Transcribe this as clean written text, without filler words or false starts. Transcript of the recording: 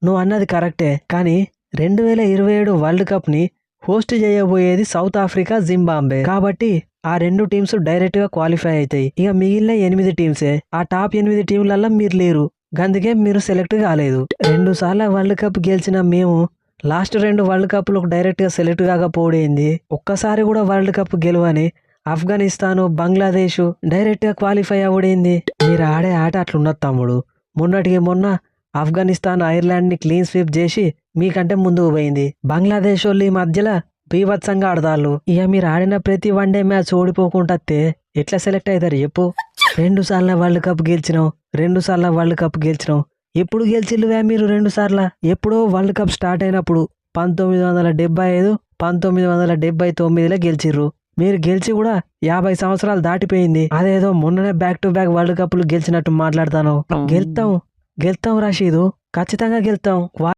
నువ్వు అన్నది కరెక్టే, కానీ 2027 వరల్డ్ కప్ ని హోస్ట్ చేయబోయేది సౌత్ ఆఫ్రికా, జింబాబ్వే. కాబట్టి ఆ 2 టీమ్స్ డైరెక్ట్ గా క్వాలిఫై అవుతాయి. ఇక మిగిలిన 8 టీమ్సే. ఆ టాప్ 8 టీంలలో మీరు లేరు, గందుకే మీరు సెలెక్ట్ కాలేదు. 2 సార్లు వరల్డ్ కప్ గెలిచిన మేము లాస్ట్ 2 వరల్డ్ కప్లకు డైరెక్ట్ గా సెలెక్ట్ కాకపోయింది. ఒక్కసారి కూడా వరల్డ్ కప్ గెలవని ఆఫ్ఘనిస్తాను, బంగ్లాదేశ్ డైరెక్ట్ గా క్వాలిఫై అవ్వడింది. మీరు ఆడే ఆట అట్లున్నది తమ్ముడు. మొన్నటికి మొన్న ఆఫ్ఘనిస్తాన్ ఐర్లాండ్ ని క్లీన్ స్వీప్ చేసి మీకంటే ముందుకు పోయింది. బంగ్లాదేశ్ వాళ్ళు ఈ మధ్యలో బీభత్సంగా ఆడతాళ్ళు. ఇక మీరు ఆడిన ప్రతి వన్డే మ్యాచ్ ఓడిపోకుండా ఎట్లా సెలెక్ట్ అవుతారు చెప్పు? 2 సార్లు వరల్డ్ కప్ గెలిచినావు, 2 సార్లు వరల్డ్ కప్ గెలిచినావు. ఎప్పుడు గెలిచిల్లువే మీరు 2 సార్లు? ఎప్పుడో వరల్డ్ కప్ స్టార్ట్ అయినప్పుడు 1975, 1979లో గెలిచిర్రు. మీరు గెలిచి కూడా 50 సంవత్సరాలు దాటిపోయింది. అదేదో మొన్ననే బ్యాక్ టు బ్యాక్ వరల్డ్ కప్లు గెలిచినట్టు మాట్లాడతాను. గెలుతాం రషీదు, ఖచ్చితంగా గెలుతాం.